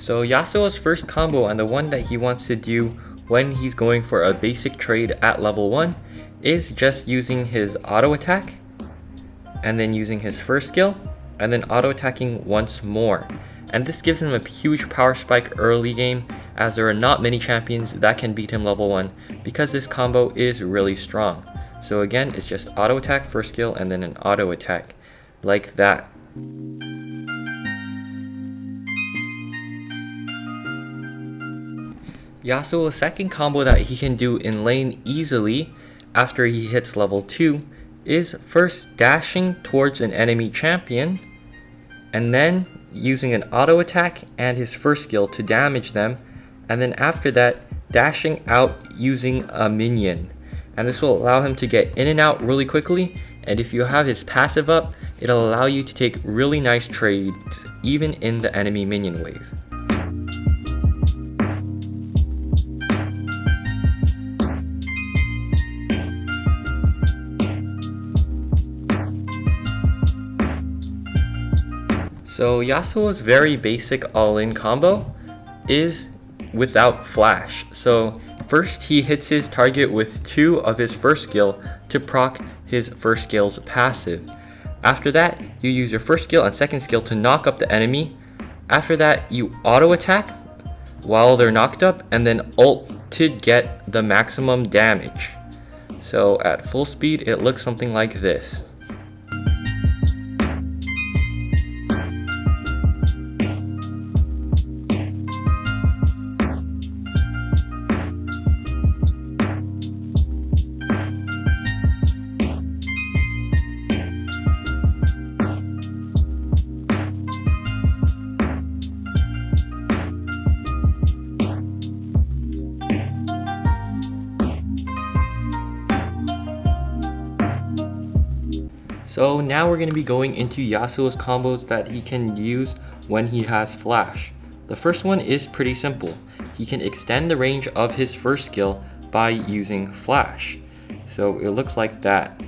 So Yasuo's first combo, and the one that he wants to do when he's going for a basic trade at level 1, is just using his auto attack, and then using his first skill, and then auto attacking once more. And this gives him a huge power spike early game, as there are not many champions that can beat him level 1 because this combo is really strong. So again, it's just auto attack, first skill, and then an auto attack, like that. Yasuo's second combo that he can do in lane easily after he hits level 2 is first dashing towards an enemy champion, and then using an auto attack and his first skill to damage them, and then after that dashing out using a minion. And this will allow him to get in and out really quickly, and if you have his passive up, it'll allow you to take really nice trades even in the enemy minion wave. So Yasuo's very basic all-in combo is without flash. So first he hits his target with 2 of his first skill to proc his first skill's passive. After that, you use your first skill and second skill to knock up the enemy. After that, you auto attack while they're knocked up, and then ult to get the maximum damage. So at full speed, it looks something like this. So now we're going to be going into Yasuo's combos that he can use when he has flash. The first one is pretty simple. He can extend the range of his first skill by using flash. So it looks like that.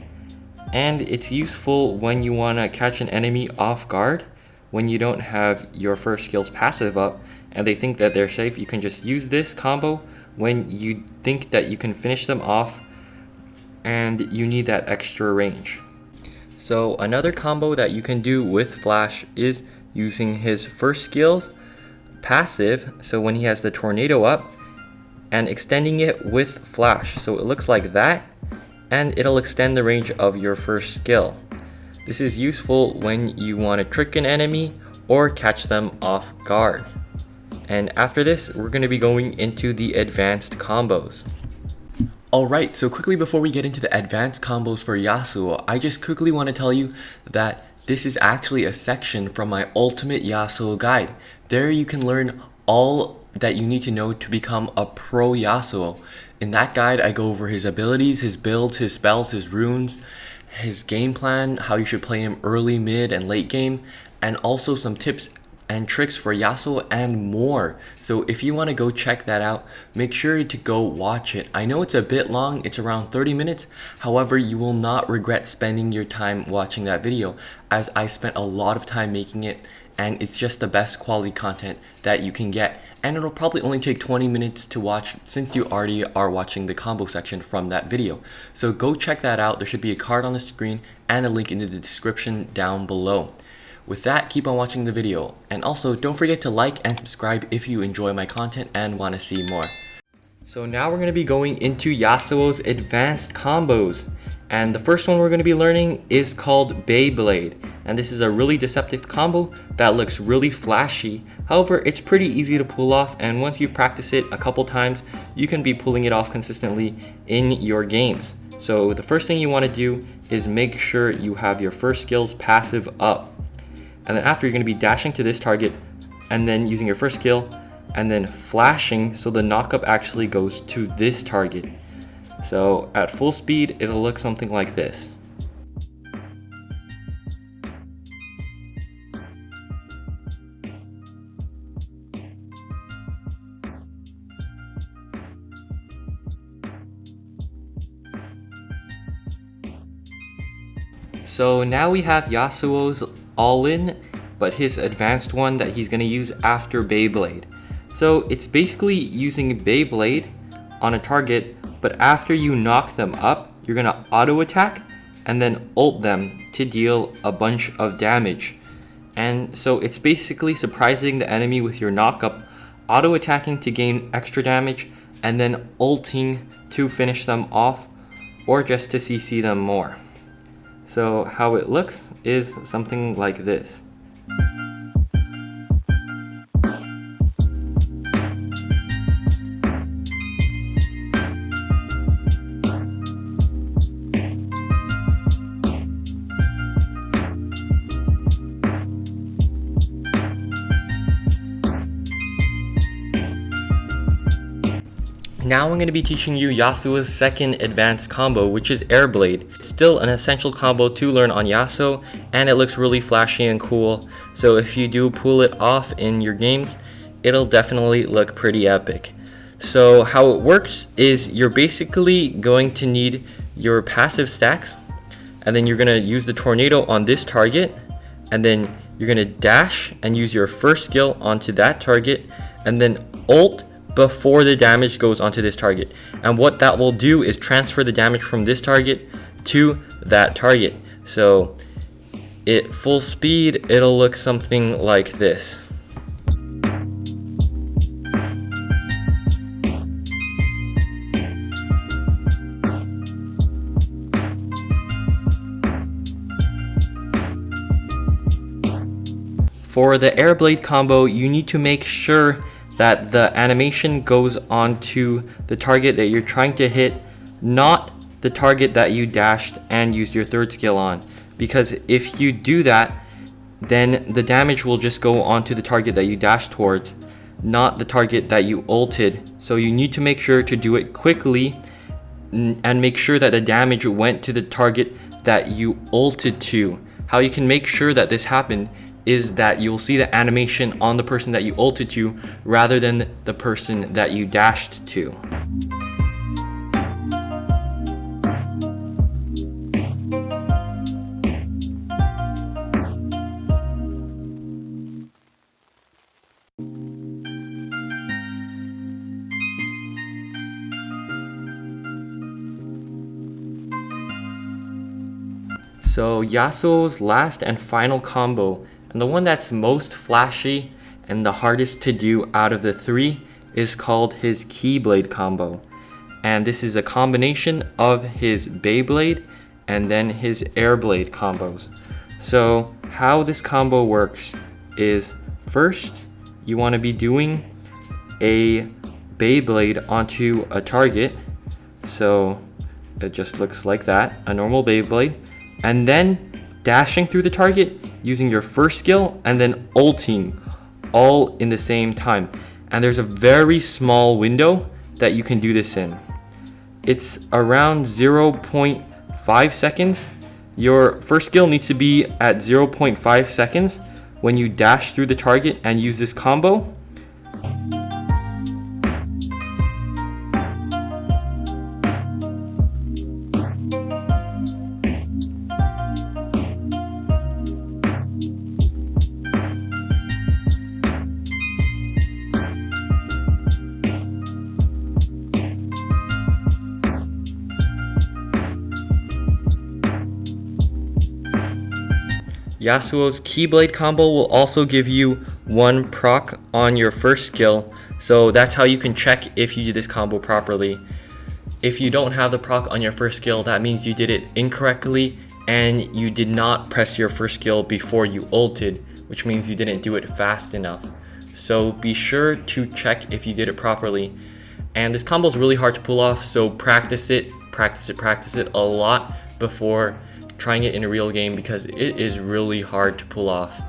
And it's useful when you want to catch an enemy off guard. When you don't have your first skill's passive up and they think that they're safe, you can just use this combo when you think that you can finish them off and you need that extra range. So another combo that you can do with flash is using his first skill's passive, so when he has the tornado up, and extending it with flash. So it looks like that, and it'll extend the range of your first skill. This is useful when you want to trick an enemy or catch them off guard. And after this, we're going to be going into the advanced combos. Alright, so quickly before we get into the advanced combos for Yasuo, I just quickly want to tell you that this is actually a section from my Ultimate Yasuo guide. There you can learn all that you need to know to become a pro Yasuo. In that guide, I go over his abilities, his builds, his spells, his runes, his game plan, how you should play him early, mid, and late game, and also some tips and tricks for Yasuo and more. So if you want to go check that out, make sure to go watch it. I know it's a bit long, it's around 30 minutes. However, you will not regret spending your time watching that video, as I spent a lot of time making it, and it's just the best quality content that you can get. And it'll probably only take 20 minutes to watch since you already are watching the combo section from that video. So go check that out. There should be a card on the screen and a link in the description down below. With that, keep on watching the video, and also don't forget to like and subscribe if you enjoy my content and want to see more. So now we're going to be going into Yasuo's advanced combos, and the first one we're going to be learning is called Beyblade, and this is a really deceptive combo that looks really flashy. However, it's pretty easy to pull off, and once you've practiced it a couple times, you can be pulling it off consistently in your games. So the first thing you want to do is make sure you have your first skill's passive up. And then after, you're going to be dashing to this target and then using your first skill and then flashing so the knockup actually goes to this target. So at full speed, it'll look something like this. So now we have Yasuo's all-in but his advanced one that he's going to use after Beyblade. So it's basically using Beyblade on a target, but after you knock them up, you're going to auto attack and then ult them to deal a bunch of damage. And so it's basically surprising the enemy with your knock up, auto attacking to gain extra damage, and then ulting to finish them off or just to CC them more. So how it looks is something like this. Now I'm going to be teaching you Yasuo's second advanced combo, which is Airblade. It's still an essential combo to learn on Yasuo, and it looks really flashy and cool. So if you do pull it off in your games, it'll definitely look pretty epic. So how it works is you're basically going to need your passive stacks, and then you're going to use the tornado on this target, and then you're going to dash and use your first skill onto that target, and then ult before the damage goes onto this target. And what that will do is transfer the damage from this target to that target. So at full speed, it'll look something like this. For the Airblade combo, you need to make sure that the animation goes onto the target that you're trying to hit, not the target that you dashed and used your third skill on. Because if you do that, then the damage will just go onto the target that you dashed towards, not the target that you ulted. So you need to make sure to do it quickly and make sure that the damage went to the target that you ulted to. How you can make sure that this happened is that you'll see the animation on the person that you ulted to rather than the person that you dashed to. So Yasuo's last and final combo, and the one that's most flashy and the hardest to do out of the three, is called his Keyblade combo. And this is a combination of his Beyblade and then his Airblade combos. So how this combo works is, first you want to be doing a Beyblade onto a target. So it just looks like that, a normal Beyblade. And then dashing through the target using your first skill and then ulting all in the same time. And there's a very small window that you can do this in. It's around 0.5 seconds. Your first skill needs to be at 0.5 seconds when you dash through the target and use this combo. Yasuo's Keyblade combo will also give you one proc on your first skill, so that's how you can check if you did this combo properly. If you don't have the proc on your first skill, that means you did it incorrectly and you did not press your first skill before you ulted, which means you didn't do it fast enough. So be sure to check if you did it properly. And this combo is really hard to pull off, so practice it a lot before trying it in a real game, because it is really hard to pull off.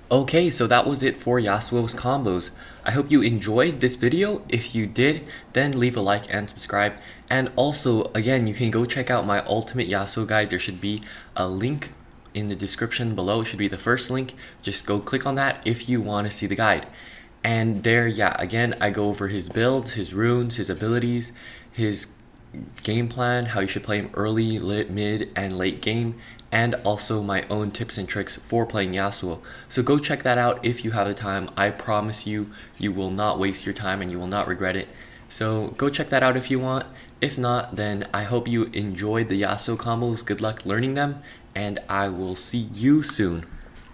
Okay, so that was it for Yasuo's combos. I hope you enjoyed this video. If you did, then leave a like and subscribe. And also, again, you can go check out my Ultimate Yasuo guide. There should be a link in the description below. It should be the first link. Just go click on that if you want to see the guide. And there, yeah, again, I go over his builds, his runes, his abilities, his game plan, how you should play him early, mid, and late game, and also my own tips and tricks for playing Yasuo. So go check that out if you have the time. I promise you, you will not waste your time and you will not regret it. So go check that out if you want. If not, then I hope you enjoyed the Yasuo combos. Good luck learning them, and I will see you soon.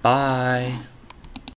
Bye!